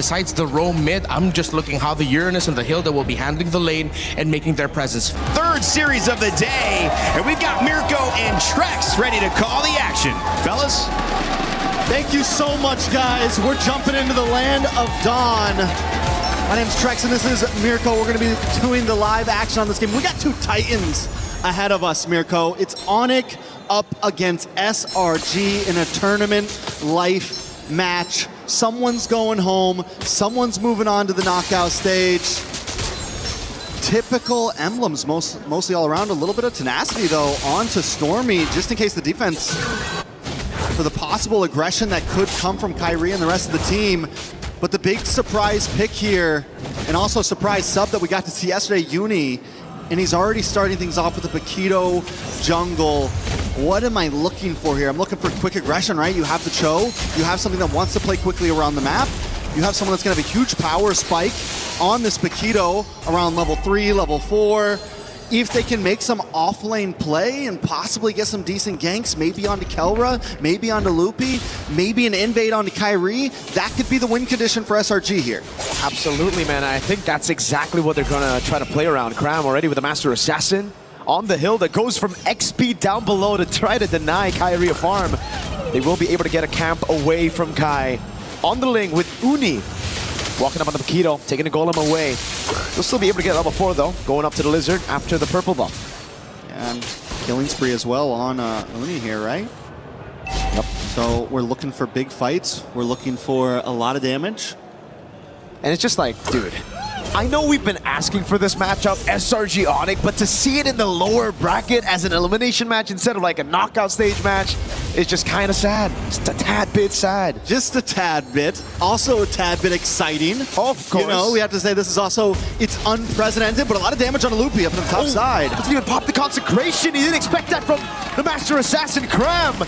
besides the roam mid, I'm just looking how the Uranus and the Hilda will be handling the lane and making their presence. Third series of the day, and we've got Mirko and Trex ready to call the action. Fellas? Thank you so much, guys. We're jumping into the land of Dawn. My name's Trex, and this is Mirko. We're going to be doing the live action on this game. We got two Titans ahead of us, Mirko. It's ONIC up against SRG in a tournament life match. Someone's going home. Someone's moving on to the knockout stage. Typical emblems, mostly all around. A little bit of tenacity, though, onto Stormy, just in case the defense for the possible aggression that could come from Kyrie and the rest of the team. But the big surprise pick here, and also surprise sub that we got to see yesterday, Uni, and he's already starting things off with the Paquito jungle. What am I looking for here? I'm looking for quick aggression, right? You have the Cho, you have something that wants to play quickly around the map, you have someone that's gonna have a huge power spike on this Paquito around level 3, level 4. If they can make some off-lane play and possibly get some decent ganks, maybe onto Kelra, maybe onto Loopy, maybe an invade onto Kyrie, that could be the win condition for SRG here. Absolutely, man. I think that's exactly what they're gonna try to play around. Cram already with the Master Assassin on the hill that goes from XP down below to try to deny Kyrie a farm. They will be able to get a camp away from Kai. On the link with Uni. Walking up on the Paquito, taking the golem away. They'll still be able to get level 4 though, going up to the Lizard after the purple buff. And killing spree as well on Uni here, right? Yep. So we're looking for big fights. We're looking for a lot of damage. And it's just like, dude, I know we've been asking for this matchup, SRG ONIC, but to see it in the lower bracket as an elimination match instead of like a knockout stage match, is just kind of sad. Just a tad bit sad. Just a tad bit. Also a tad bit exciting. Of course. You know, we have to say this is also, it's unprecedented, but a lot of damage on a Loopy up on the top side. Doesn't even pop the consecration. He didn't expect that from the Master Assassin, Cram.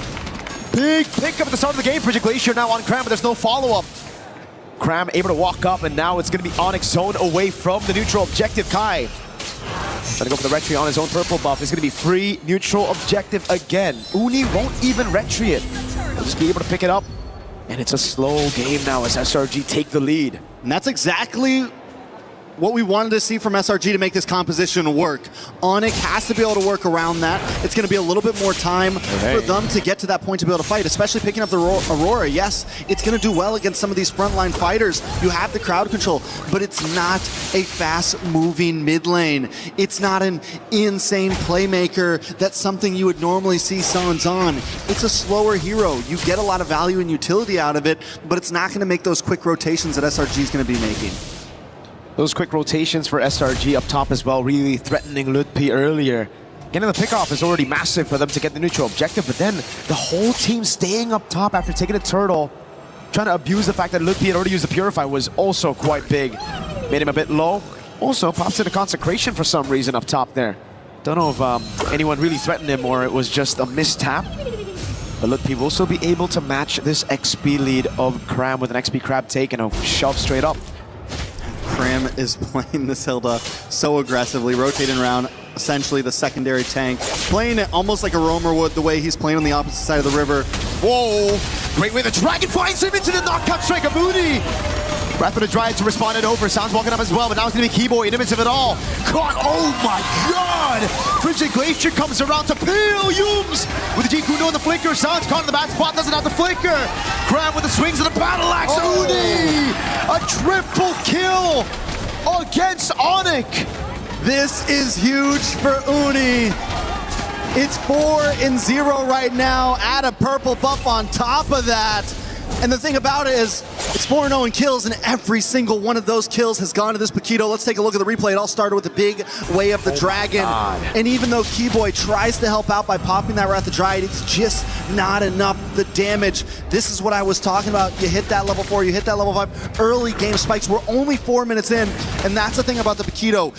Big pick up at the start of the game for Glacier now on Cram, but there's no follow-up. Cram able to walk up, and now it's going to be ONIC zone away from the neutral objective. Kai trying to go for the retry on his own purple buff. It's going to be free neutral objective again. Uni won't even retry it. He'll just be able to pick it up. And it's a slow game now as SRG take the lead. And that's exactly what we wanted to see from SRG to make this composition work. ONIC has to be able to work around that. It's going to be a little bit more time for them to get to that point to be able to fight, especially picking up the Aurora. Yes, it's going to do well against some of these frontline fighters. You have the crowd control, but it's not a fast-moving mid lane. It's not an insane playmaker. That's something you would normally see Sans on. It's a slower hero. You get a lot of value and utility out of it, but it's not going to make those quick rotations that SRG is going to be making. Those quick rotations for SRG up top as well, really threatening Ludpi earlier. Getting the pickoff is already massive for them to get the neutral objective, but then the whole team staying up top after taking a turtle, trying to abuse the fact that Ludpi had already used the Purify was also quite big. Made him a bit low. Also pops in a consecration for some reason up top there. Don't know if anyone really threatened him or it was just a mistap. But Ludpi will still be able to match this XP lead of Cram with an XP crab take and a shove straight up. Cram is playing this Hilda so aggressively, rotating around essentially the secondary tank, playing it almost like a roamer would, the way he's playing on the opposite side of the river. Whoa! Great way the Dragon finds him into the knockout strike of Moody! Breath of the Dryad to respond it over. Sounds walking up as well, but now it's going to be Keyboy, innovative at all. Caught, oh my god! Frigid Glacier comes around to peel Yums with the G-Kuno and the flicker. Sounds caught in the bad spot, doesn't have the flicker. Cram with the swings of the battle axe. Uni! A triple kill against ONIC. This is huge for Uni. It's 4-0 right now. Add a purple buff on top of that. And the thing about it is, it's 4-0 in kills, and every single one of those kills has gone to this Paquito. Let's take a look at the replay. It all started with a big Way of the Dragon. And even though Keyboy tries to help out by popping that Wrath of Dryad, it's just not enough. The damage, this is what I was talking about. You hit that level 4, you hit that level 5. Early game spikes. We're only 4 minutes in, and that's the thing about the Paquito.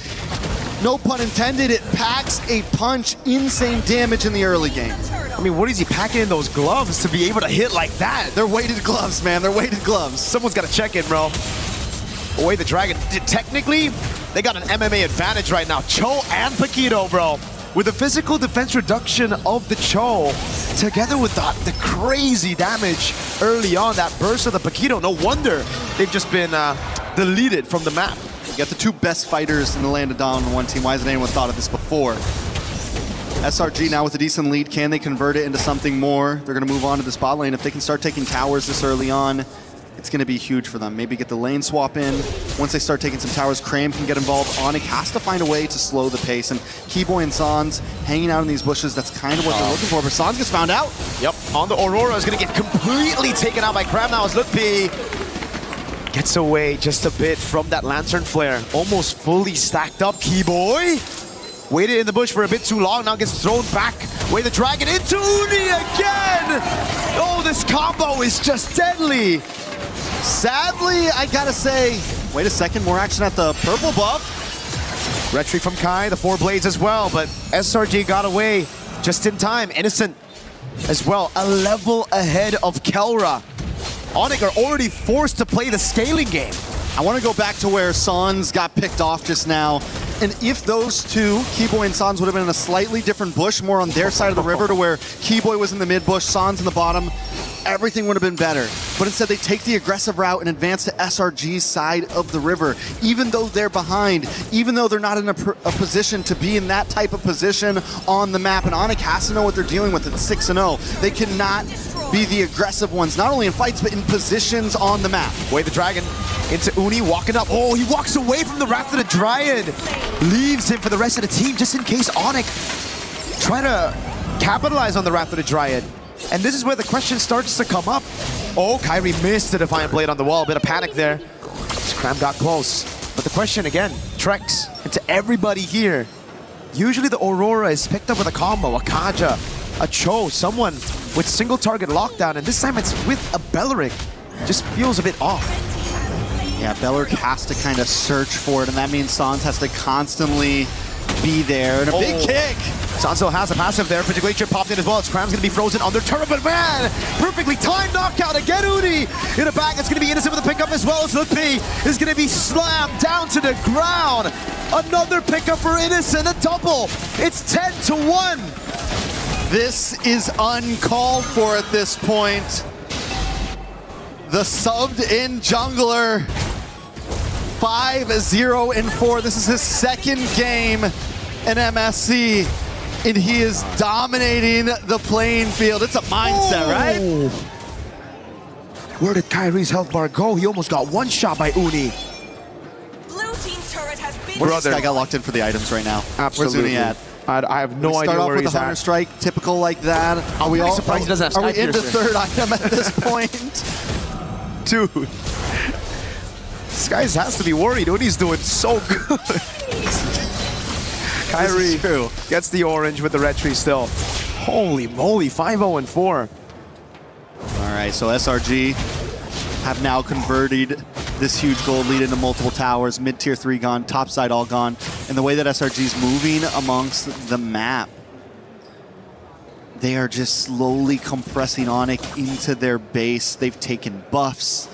No pun intended, it packs a punch. Insane damage in the early game. I mean, what is he packing in those gloves to be able to hit like that? They're weighted gloves, man. They're weighted gloves. Someone's got to check in, bro. Away the Dragon. Technically, they got an MMA advantage right now. Cho and Paquito, bro. with the physical defense reduction of the Cho, together with the crazy damage early on, that burst of the Paquito, no wonder they've just been deleted from the map. You got the two best fighters in the land of Dawn on one team. Why hasn't anyone thought of this before? SRG now with a decent lead. Can they convert it into something more? They're going to move on to this bot lane. If they can start taking towers this early on, it's going to be huge for them. Maybe get the lane swap in. Once they start taking some towers, Cram can get involved. ONIC has to find a way to slow the pace. And Keyboy and Sans hanging out in these bushes, that's kind of what they're looking for. But Sans gets found out. Yep, on the Aurora is going to get completely taken out by Cram now as Lutpi gets away just a bit from that Lantern Flare. Almost fully stacked up. Keyboy waited in the bush for a bit too long, now gets thrown back. Way the Dragon into Uni again! Oh, this combo is just deadly. Sadly, I gotta say, wait a second, more action at the purple buff. Retry from Kai, the 4 blades as well, but SRG got away just in time. Innocent as well, a level ahead of Kelra. ONIC are already forced to play the scaling game. I want to go back to where Sans got picked off just now. And if those two, Keyboy and Sans, would have been in a slightly different bush, more on their side of the river to where Keyboy was in the mid bush, Sans in the bottom, everything would have been better. But instead they take the aggressive route and advance to SRG's side of the river. Even though they're behind, even though they're not in a position to be in that type of position on the map. And ONIC has to know what they're dealing with at 6-0. They cannot be the aggressive ones, not only in fights, but in positions on the map. Way the Dragon into Uni, walking up. Oh, he walks away from the Wrath of the Dryad. Leaves him for the rest of the team, just in case ONIC try to capitalize on the Wrath of the Dryad. And this is where the question starts to come up. Oh, Kyrie missed the Defiant Blade on the wall. A bit of panic there. Scram got close. But the question again, Trex, and to everybody here, usually the Aurora is picked up with a combo, a Kaja, a Cho, someone with single target lockdown, and this time it's with a Belleric. Just feels a bit off. Yeah, Belleric has to kind of search for it, and that means Sans has to constantly be there. And a big kick! Sans still has a passive there. Frigiglacier popped in as well. Scram's going to be frozen on their turret, but man, perfectly timed knockout again. Uni in a back. It's going to be Innocent with a pickup as well as Lutpi is going to be slammed down to the ground. Another pickup for Innocent, a double. It's 10-1. This is uncalled for at this point. The subbed in jungler, 5-0-4. This is his second game in MSC, and he is dominating the playing field. It's a mindset, right? Where did Kyrie's health bar go? He almost got one shot by Uni. Blue team turret has been This guy got locked in for the items right now. Absolutely. Where's Uni at? I have no idea Start off where with he's the Hunter at. Strike, typical like that. Are we all surprised he doesn't have Are we Sky into Piercer? third item at this point? Dude, this guy has to be worried. Uni's doing so good. Kyrie gets the orange with the red tree still. Holy moly, 5-0-4. All right, so SRG have now converted this huge gold lead into multiple towers. Mid-tier 3 gone, top side all gone. And the way that SRG is moving amongst the map, they are just slowly compressing ONIC into their base. They've taken buffs.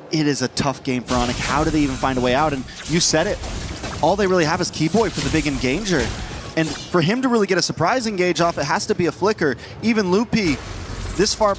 It is a tough game for ONIC. How do they even find a way out? And you said it. All they really have is Keyboy for the big engager. And for him to really get a surprise engage off, it has to be a flicker. Even Lutpi, this far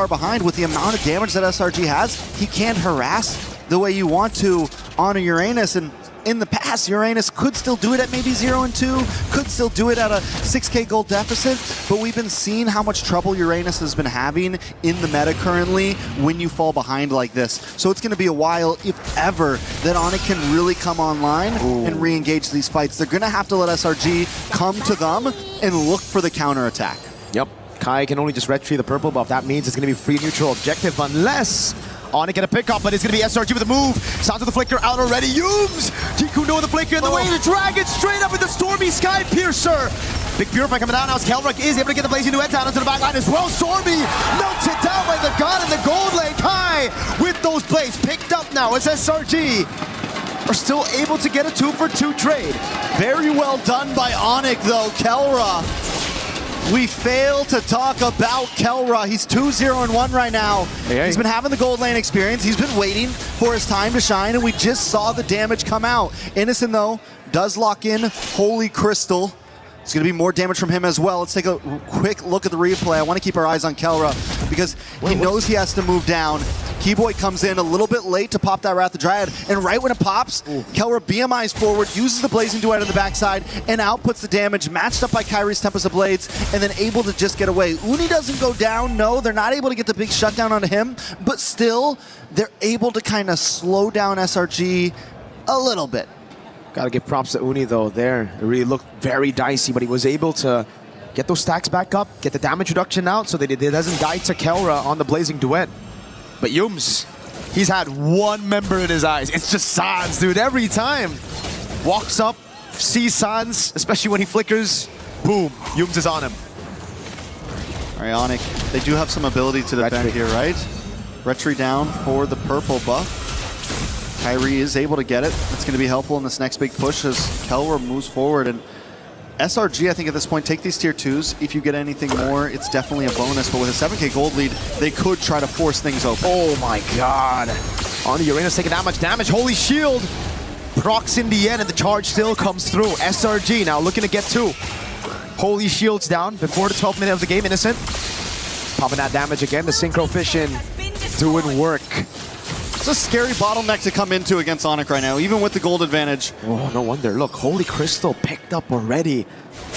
behind with the amount of damage that SRG has, he can't harass the way you want to on a Uranus. And in the past, Uranus could still do it at maybe 0-2, could still do it at a 6K gold deficit, but we've been seeing how much trouble Uranus has been having in the meta currently when you fall behind like this. So it's going to be a while, if ever, that ONIC can really come online and re-engage these fights. They're going to have to let SRG come to them and look for the counterattack. Yep, Kai can only just retrieve the purple buff. That means it's going to be free neutral objective unless ONIC get a pick up, but it's going to be SRG with a move. Sounds of the flicker out already. Yooms! Jikundo with the flicker in the way. The Dragon straight up with the Stormy Sky Piercer. Big Purify coming down now as Kelrick is able to get the Blazing Duet down into the back line as well. Stormy melted down by the god in the gold lane. Kai with those blades picked up now as SRG are still able to get a 2-for-2 trade. Very well done by ONIC though, Kelra. We fail to talk about Kelra. He's 2-0-1 right now. He's been having the gold lane experience. He's been waiting for his time to shine, and we just saw the damage come out. Innocent, though, does lock in Holy Crystal. It's going to be more damage from him as well. Let's take a quick look at the replay. I want to keep our eyes on Kelra because he knows he has to move down. Keyboy comes in a little bit late to pop that Wrath of Dryad, and right when it pops, Kelra BMIs forward, uses the Blazing Duet on the backside, and outputs the damage, matched up by Kyrie's Tempest of Blades, and then able to just get away. Uni doesn't go down, no, they're not able to get the big shutdown onto him, but still, they're able to kind of slow down SRG a little bit. Gotta give props to Uni though there. It really looked very dicey, but he was able to get those stacks back up, get the damage reduction out so that it doesn't die to Kelra on the Blazing Duet. But Yums, he's had one member in his eyes. It's just Sans, dude. Every time. Walks up, sees Sans, especially when he flickers, boom, Yums is on him. All right, ONIC, they do have some ability to defend here, right? Retry down for the purple buff. Kyrie is able to get it. It's going to be helpful in this next big push as Kelra moves forward. And SRG, I think at this point, take these tier 2s. If you get anything more, it's definitely a bonus. But with a 7k gold lead, they could try to force things open. Oh my god. On the Uranus taking that much damage. Holy Shield procs in the end, and the charge still comes through. SRG now looking to get 2. Holy Shield's down before the 12th minute of the game. Innocent popping that damage again. The Synchro Fission doing work. It's a scary bottleneck to come into against ONIC right now, even with the gold advantage. Oh, no wonder. Look, Holy Crystal picked up already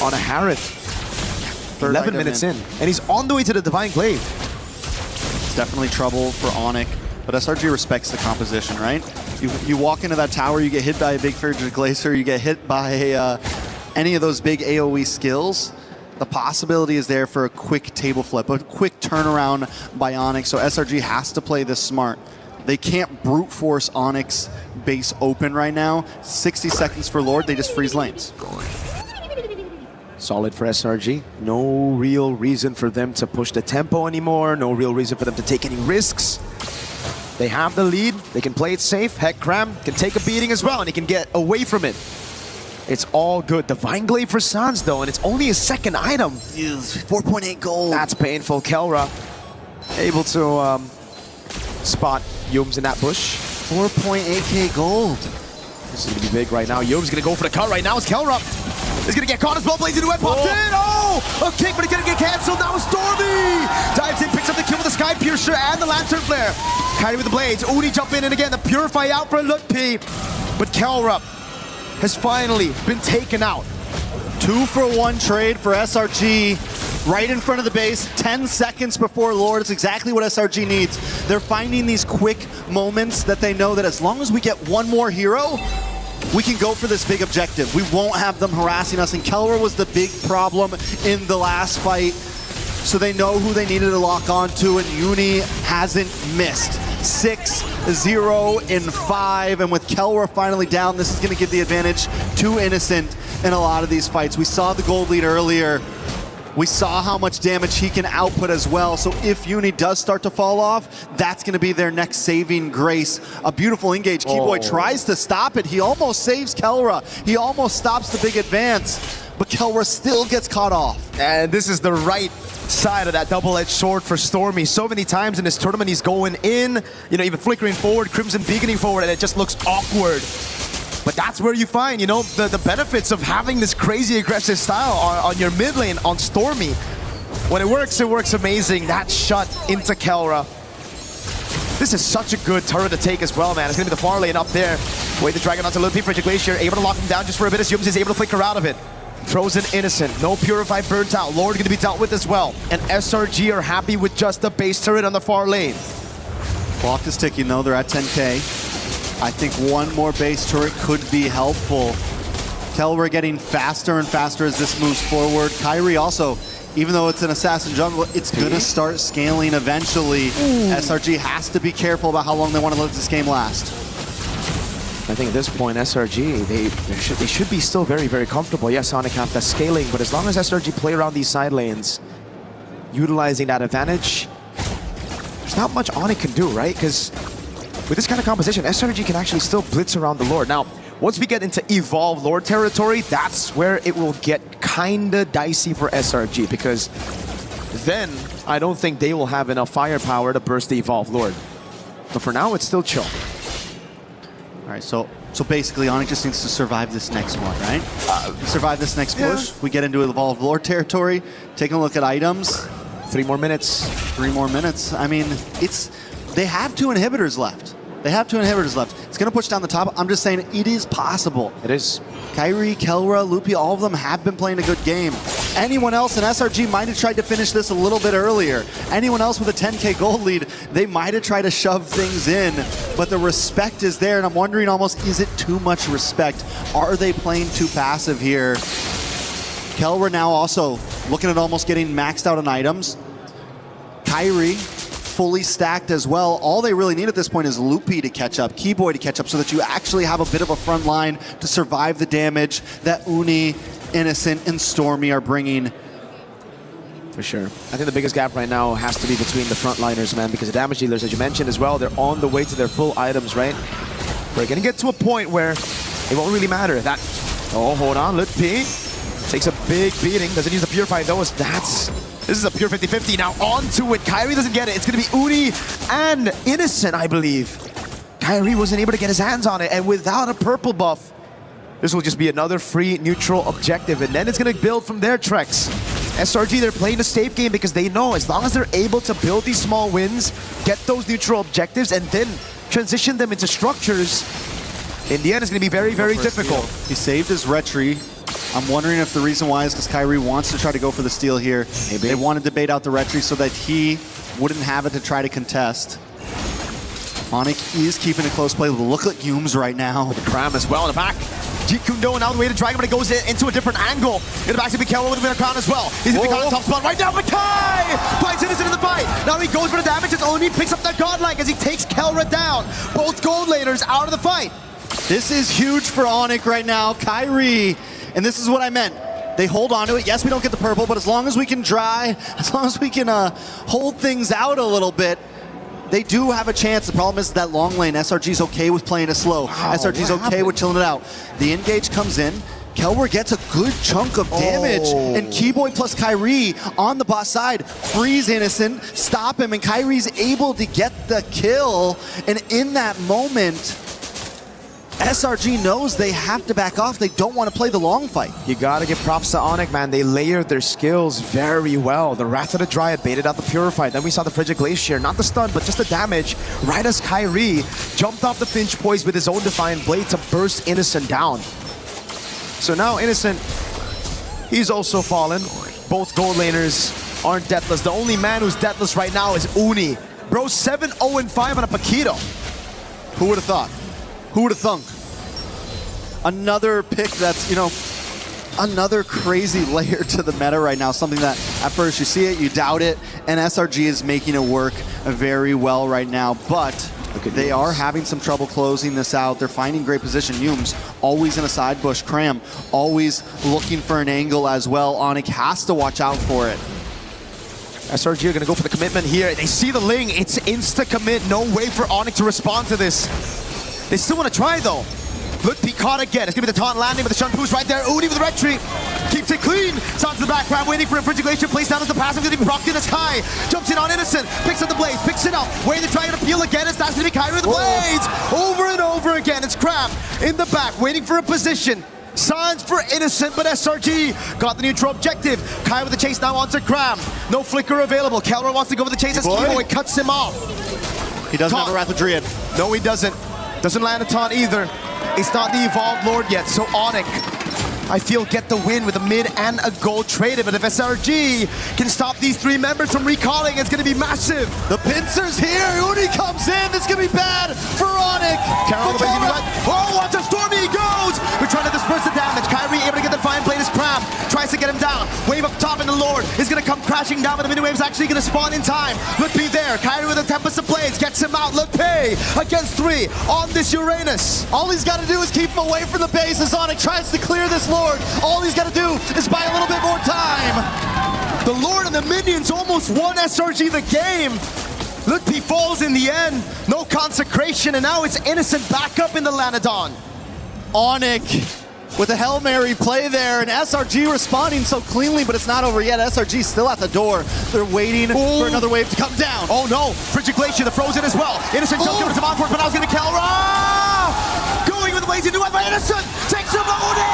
on a Harith. 11 minutes in, and he's on the way to the Divine Glaive. It's definitely trouble for ONIC, but SRG respects the composition, right? You walk into that tower, you get hit by a big Frigid Glacier, you get hit by any of those big AoE skills. The possibility is there for a quick table flip, a quick turnaround by ONIC, so SRG has to play this smart. They can't brute force ONIC's base open right now. 60 seconds for Lord, they just freeze lanes. Solid for SRG. No real reason for them to push the tempo anymore. No real reason for them to take any risks. They have the lead. They can play it safe. Heck, Cram can take a beating as well, and he can get away from it. It's all good. Divine Glaive for Sans, though, and it's only his second item. 4.8 gold. That's painful. Kelra able to spot Yums in that bush. 4.8k gold. This is going to be big right now. Yums going to go for the cut right now. It's Kelra. He's going to get caught as well. Blazing Duet popped in. Oh! A kick, but it's going to get canceled. Now it's Stormy. Dives in, picks up the kill with the Sky Piercer and the Lantern Flare. Kyrie with the blades. Uni jump in, and again, the Purify out for Lutpi. But Kelra has finally been taken out. 2-for-1 trade for SRG. Right in front of the base, 10 seconds before Lord. It's exactly what SRG needs. They're finding these quick moments that they know that as long as we get one more hero, we can go for this big objective. We won't have them harassing us, and Kelra was the big problem in the last fight. So they know who they needed to lock onto, and Uni hasn't missed. 6-0 in 5, and with Kelra finally down, this is going to give the advantage to Innocent in a lot of these fights. We saw the gold lead earlier. We saw how much damage he can output as well. So if Uni does start to fall off, that's going to be their next saving grace. A beautiful engage. Keyboy tries to stop it. He almost saves Kelra. He almost stops the big advance, but Kelra still gets caught off. And this is the right side of that double-edged sword for Stormy. So many times in this tournament, he's going in, you know, even flickering forward, Crimson beaconing forward, and it just looks awkward. But that's where you find, you know, the benefits of having this crazy aggressive style on your mid lane on Stormy. When it works amazing. That shot into Kelra. This is such a good turret to take as well, man. It's going to be the far lane up there. Wait the dragon onto Lutpi for Glacier, able to lock him down just for a bit as Yums is able to flicker out of it. Throws in Innocent, no Purify burnt out. Lord going to be dealt with as well. And SRG are happy with just the base turret on the far lane. Clock is ticking though, they're at 10k. I think one more base turret could be helpful. Kelra getting faster and faster as this moves forward. Kyrie also, even though it's an assassin jungle, it's gonna start scaling eventually. SRG has to be careful about how long they want to let this game last. I think at this point, SRG, they should be still very, very comfortable. Yes, ONIC have that scaling, but as long as SRG play around these side lanes, utilizing that advantage, there's not much ONIC can do, right? Because with this kind of composition, SRG can actually still blitz around the Lord. Now, once we get into Evolve Lord territory, that's where it will get kinda dicey for SRG, because then I don't think they will have enough firepower to burst the Evolve Lord. But for now, it's still chill. All right, so basically, ONIC just needs to survive this next one, right? Survive this next push. We get into Evolved Lord territory. Taking a look at items. 3 more minutes. 3 more minutes. I mean, they have 2 inhibitors left. It's going to push down the top. I'm just saying it is possible. It is. Kairi, Kelra, Loopy, all of them have been playing a good game. Anyone else in SRG might have tried to finish this a little bit earlier. Anyone else with a 10K gold lead, they might have tried to shove things in, but the respect is there, and I'm wondering almost, is it too much respect? Are they playing too passive here? Kelra now also looking at almost getting maxed out on items. Kairi, fully stacked as well. All they really need at this point is Loopy to catch up, Keyboy to catch up, so that you actually have a bit of a front line to survive the damage that Uni, Innocent, and Stormy are bringing. For sure. I think the biggest gap right now has to be between the frontliners, man, because the damage dealers, as you mentioned as well, they're on the way to their full items, right? We're going to get to a point where it won't really matter. That, oh, hold on, Loopy takes a big beating. Doesn't use the Purify, though. This is a pure 50-50. Now onto it. Kairi doesn't get it. It's going to be Uni and Innocent, I believe. Kairi wasn't able to get his hands on it, and without a purple buff, this will just be another free neutral objective, and then it's going to build from there, Trex. SRG, they're playing a safe game because they know as long as they're able to build these small wins, get those neutral objectives, and then transition them into structures, in the end it's going to be very, very difficult. He saved his retry. I'm wondering if the reason why is because Kairi wants to try to go for the steal here. Maybe. They wanted to bait out the retry so that he wouldn't have it to try to contest. ONIC is keeping a close play. Look at Humes right now. Cram as well in the back. Jikundo now the way to Dragon, but it goes into a different angle. In the back to Kelra with a crown as well. He's in the top spot right now. Makai finds Innocent in the fight. Now he goes for the damage. It's only picks up that godlike as he takes Kelra down. Both gold laners out of the fight. This is huge for ONIC right now. Kairi, and this is what I meant. They hold on to it. Yes, we don't get the purple, but as long as we can as long as we can hold things out a little bit, they do have a chance. The problem is that long lane, SRG's okay with playing it slow. SRG's okay with chilling it out. The engage comes in. Kelra gets a good chunk of damage, and Keyboy plus Kairi on the bot side freeze Innocent, stop him, and Kairi's able to get the kill. And in that moment, SRG knows they have to back off. They don't want to play the long fight. You gotta give props to ONIC, man. They layered their skills very well. The Wrath of the Dryad baited out the Purify. Then we saw the Frigid Glacier. Not the stun, but just the damage. Right as Kairi jumped off the Finch Poise with his own Defiant Blade to burst Innocent down. So now Innocent, he's also fallen. Both gold laners aren't deathless. The only man who's deathless right now is Uni. Bro, 7-0-5 on a Paquito. Who would have thought? Who would have thunk? Another pick that's, you know, another crazy layer to the meta right now. Something that at first you see it, you doubt it, and SRG is making it work very well right now. But they are having some trouble closing this out. They're finding great position. Humes always in a side bush. Cram always looking for an angle as well. ONIC has to watch out for it. SRG are going to go for the commitment here. They see the Ling. It's insta-commit. No way for ONIC to respond to this. They still want to try, though. Look, be caught again. It's going to be the taunt landing, but the Shunpu's right there. Uni with the retreat. Keeps it clean. Sounds to the background, waiting for a Frigid Glacier. Plays down as the passive. Going to be procced in the sky. Jumps in on Innocent. Picks up the blades. Picks it up. Waiting to try to peel again. It's that's going to be Kairi with the blades. Over and over again. It's Cram in the back, waiting for a position. Signs for Innocent, but SRG got the neutral objective. Kai with the chase now onto Cram. No flicker available. Kelra wants to go with the chase as Keyboy cuts him off. He doesn't have a Wrath of Dryad. No, he doesn't. Doesn't land a taunt either. It's not the Evolved Lord yet, so ONIC, I feel, get the win with a mid and a gold traded. But if SRG can stop these 3 members from recalling, it's going to be massive. The pincers here. Uni comes in. This is going to be bad for ONIC. Oh, onto Stormy he goes. We're trying to disperse the damage. Kairi able to get the Fine Blade as Cram tries to get him down. Wave up top, and the Lord is going to come crashing down, but the mini wave's actually going to spawn in time. Look, be there. Kairi with a Tempest of Blades gets him out. Look, pay against 3 on this Uranus. All he's got to do is keep him away from the base as ONIC tries to clear this Lord. All he's got to do is buy a little bit more time. The Lord and the minions almost won SRG the game. Lutpi falls in the end. No consecration, and now it's Innocent back up in the Lanadon. ONIC with a Hail Mary play there, and SRG responding so cleanly, but it's not over yet. SRG still at the door. They're waiting for another wave to come down. Oh no, Frigid Glacier, the frozen as well. Innocent jumped over to Montfort, but now it's going to be Kelra! Innocent takes him to Uni!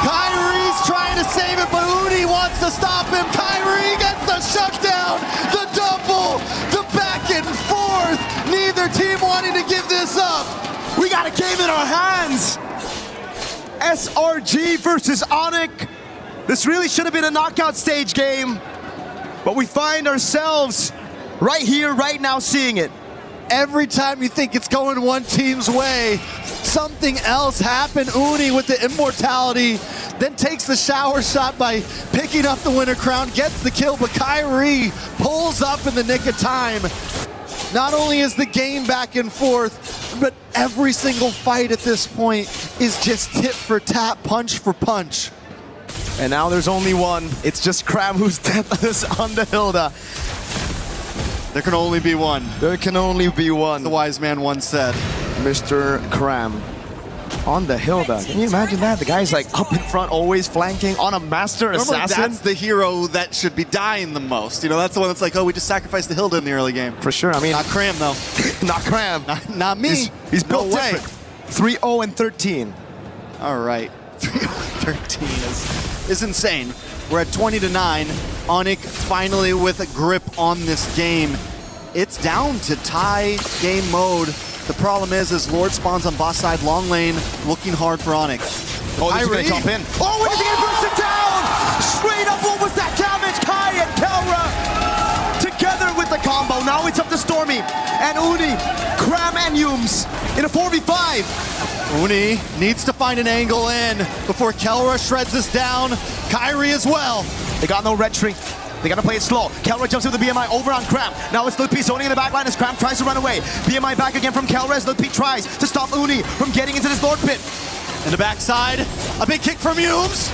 Kyrie's trying to save it, but Uni wants to stop him. Kyrie gets the shutdown, the double, the back and forth. Neither team wanting to give this up. We got a game in our hands! SRG versus ONIC. This really should have been a knockout stage game, but we find ourselves right here, right now, seeing it. Every time you think it's going one team's way, something else happened. Uni with the immortality, then takes the shower shot by picking up the winner crown, gets the kill, but Kyrie pulls up in the nick of time. Not only is the game back and forth, but every single fight at this point is just tit for tat, punch for punch. And now there's only one. It's just Cram who's deathless on the Hilda. There can only be one. There can only be one. The wise man once said. Mr. Cram on the Hilda. Can you imagine that? The guy's like up in front, always flanking on a master Normally assassin. that's the hero that should be dying the most. You know, that's the one that's like, oh, we just sacrificed the Hilda in the early game. For sure. I mean, Not Cram, though. not Cram. Not me. He's built No way. different. 3-0 and 13. All right. 13 is insane. We're at 20-9. ONIC finally with a grip on this game. It's down to tie game mode. The problem is Lord spawns on boss side, long lane, looking hard for ONIC. Oh, he's gonna jump in. Oh, he's gonna burst it down! Straight up, what was that damage? Kai and Kelra together with the combo. Now it's up to Stormy and Uni, Cram and Yums in a 4v5. Uni needs to find an angle in before Kelra shreds this down. Kyrie as well. They got no red tree. They gotta play it slow. Kelra jumps with the BMI over on Cram. Now it's Lil P zoning in the backline as Cram tries to run away. BMI back again from Kelra as Lil P tries to stop Uni from getting into this Lord pit. In the backside, a big kick from Yums.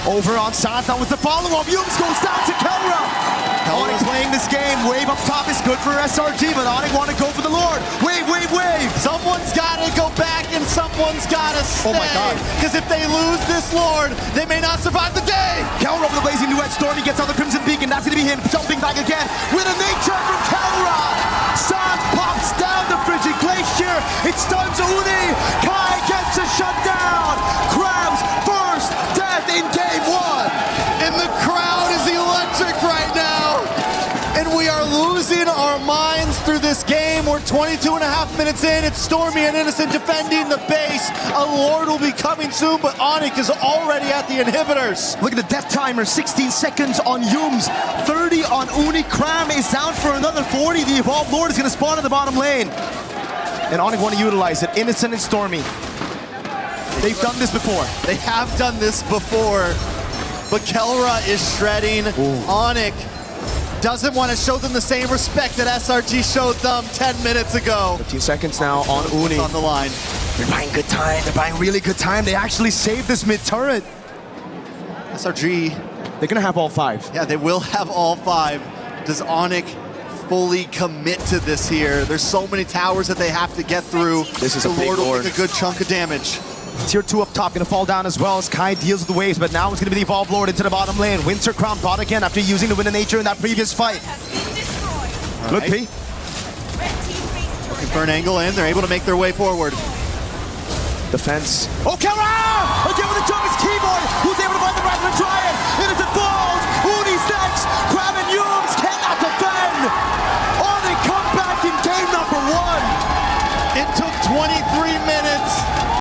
Over on Sanz, now with the follow-up. Yums goes down to Kelra. ONIC playing this game. Wave up top is good for SRG, but ONIC want to go for the Lord. Wave, wave, wave. Someone's got to go back and someone's got to stay. Oh my God. Because if they lose this Lord, they may not survive the day. Kelra over the blazing duet. Stormy gets on the Crimson Beacon. That's going to be him jumping back again with a nature from Kelra. Sanz pops down the frigid glacier. It stuns Uni. Kai gets a shutdown. Cram's first death in game one. And the crowd is electric right now. And we are losing our minds through this game. We're 22 and a half minutes in. It's Stormy and Innocent defending the base. A Lord will be coming soon, but ONIC is already at the inhibitors. Look at the death timer, 16 seconds on Yums, 30 on Uni. Cram is down for another 40. The Evolved Lord is going to spawn in the bottom lane. And ONIC want to utilize it. Innocent and Stormy. They've done this before. They have done this before, but Kelra is shredding. ONIC doesn't want to show them the same respect that SRG showed them 10 minutes ago. 15 seconds now on Uni. It's on the line. They're buying good time. They're buying really good time. They actually saved this mid turret. SRG, They're going to have all 5. yeah, they will have all 5. Does ONIC fully commit to this here? There's so many towers that they have to get through. This is the a big Lord will Lord. take a good chunk of damage. Tier 2 up top, going to fall down as well as Kai deals with the waves, but now it's going to be the Evolved Lord into the bottom lane. Winter Crown bot again after using the Wind of Nature in that previous fight. Has been destroyed. Good P. Red team base turret Looking for an angle in. They're able to make their way forward. Defense. Oh, Kelra! Again with the jump, it's Keyboard!